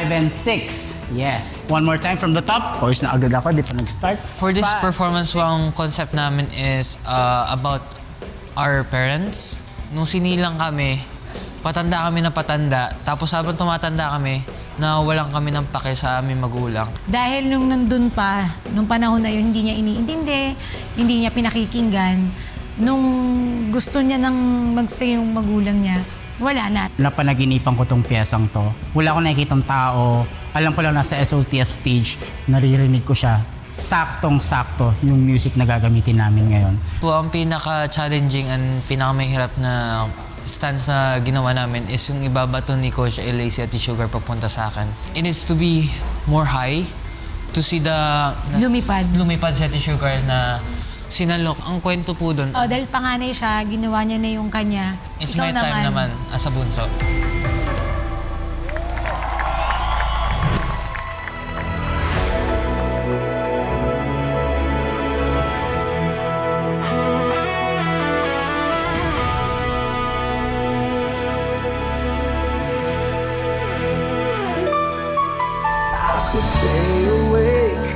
5, and 6. Yes. One more time from the top. Pause na agad ako, di pa nag-start. For this performance, ang concept namin is about our parents. Nung sinilang kami, patanda kami na patanda. Tapos habang tumatanda kami, nawalan kami ng pake sa aming magulang. Dahil nung nandun pa, nung panahon na yun, hindi niya iniintindi, hindi niya pinakikinggan. Nung gusto niya nang mag-say yung magulang niya, wala na. Napanaginipan ko tong piyesang to. Wala akong nakikitang tao. Alam ko lang nasa SOTF stage, naririnig ko siya. Saktong-sakto yung music na gagamitin namin ngayon. Po, ang pinaka-challenging and pinakamahirap na stance na ginawa namin is yung ibabato ni Coach LA si Ate Sugar papunta sa akin. It needs to be more high to see lumipad si Ate Sugar na sinalok. Ang kwento po doon, Dahil panganay siya, ginawa niya na yung kanya. it's Ikaw my time naman as a bunso. Could stay awake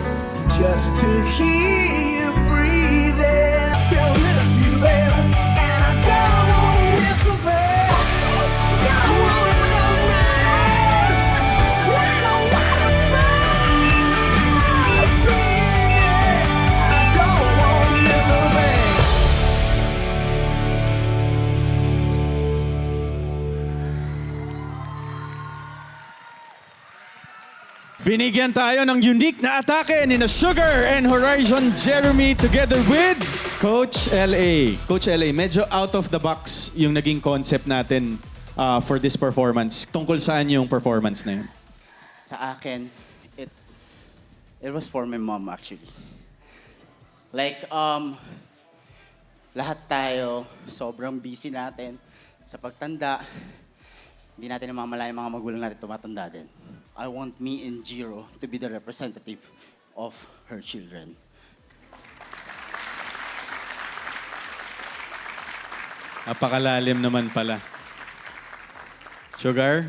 just to hear you breathing. Still miss you, babe, and I don't wanna miss a thing. Don't wanna close my eyes. I don't wanna stop singing. I don't wanna miss a thing. Binigyan tayo ng unique na atake ni na Sugar and Horizon Jeremy together with Coach LA. Coach LA, medyo out of the box yung naging concept natin for this performance. Tungkol saan yung performance na yun? Sa akin, it was for my mom actually. Like, lahat tayo, sobrang busy natin sa pagtanda. Hindi natin namamalayan mga magulang natin tumatanda din. I want me and Jiro to be the representative of her children. Napakalalim naman pala. Sugar,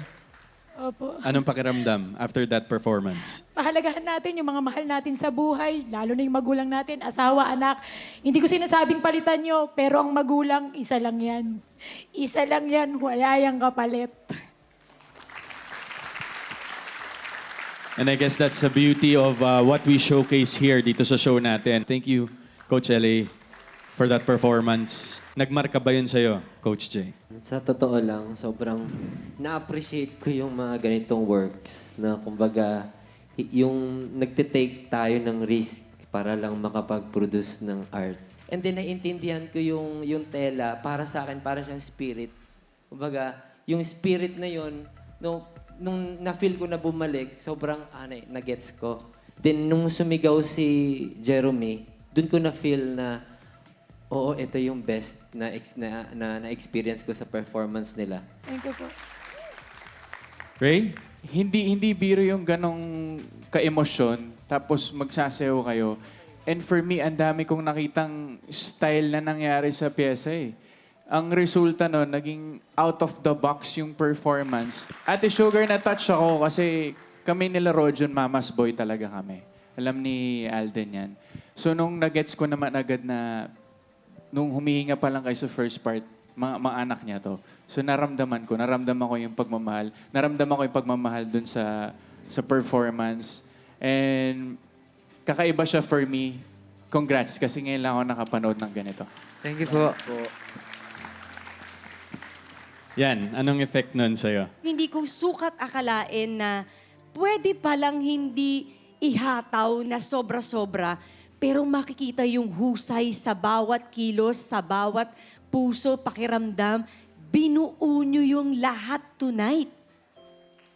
Opo. anong pakiramdam after that performance? Pahalagahan natin yung mga mahal natin sa buhay, lalo na yung magulang natin, asawa, anak. Hindi ko sinasabing palitan nyo, pero ang magulang, isa lang yan. Isa lang yan, wala yang kapalit. And I guess that's the beauty of what we showcase here dito sa show natin. Thank you, Coach LA, for that performance. Nagmarka ba yun sa'yo, Coach J? Sa totoo lang, sobrang na-appreciate ko yung mga ganitong works na kumbaga yung nagtitake tayo ng risk para lang makapag-produce ng art. And then naiintindihan ko yung tela para sa akin, para siyang spirit. Kumbaga, yung spirit na yun, nung na-feel ko na bumalik, sobrang na-gets ko. Then nung sumigaw si Jeremy, dun ko na-feel na oo, ito yung best na experience ko sa performance nila. Thank you po. Ray? Hindi biro yung ganong ka-emosyon, tapos magsasayaw kayo. And for me, ang dami kong nakitang style na nangyari sa pyesa eh. Ang resulta nun, naging out of the box yung performance. Ate Sugar, na-touch ako kasi kami nila Rojon, mama's boy talaga kami. Alam ni Alden yan. So nung nagets ko naman agad na nung humihinga pa lang kayo sa first part, mga anak niya to. So naramdaman ko yung pagmamahal. Naramdaman ko yung pagmamahal dun sa performance. And kakaiba siya for me. Congrats, kasi ngayon lang ako nakapanood ng ganito. Thank you po. Yan, anong effect nun sa'yo? Hindi ko sukat akalain na pwede palang hindi ihataw na sobra-sobra, pero makikita yung husay sa bawat kilos, sa bawat puso, pakiramdam. Binuo nyo yung lahat tonight.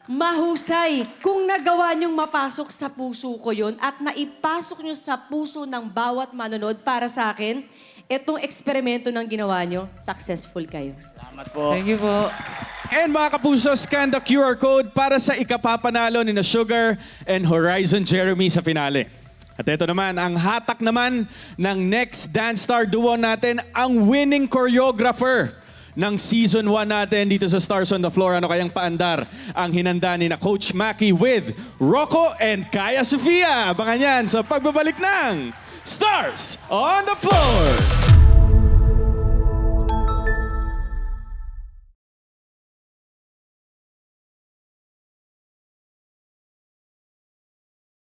Mahusay. Kung nagawa nyong mapasok sa puso ko yun at naipasok nyo sa puso ng bawat manonood, para sa akin, itong eksperimento ng ginawa nyo, successful kayo. Salamat po. Thank you po. And mga kapuso, scan the QR code para sa ikapapanalo ni na Sugar and Horizon Jeremy sa finale. At ito naman, ang hatak naman ng next Dance Star Duo natin, ang winning choreographer ng Season 1 natin dito sa Stars on the Floor. Ano kayang paandar ang hinanda ni na Coach Maki with Rocco and Kaya Sofia? Abangan yan sa pagbabalik ng Stars on the Floor!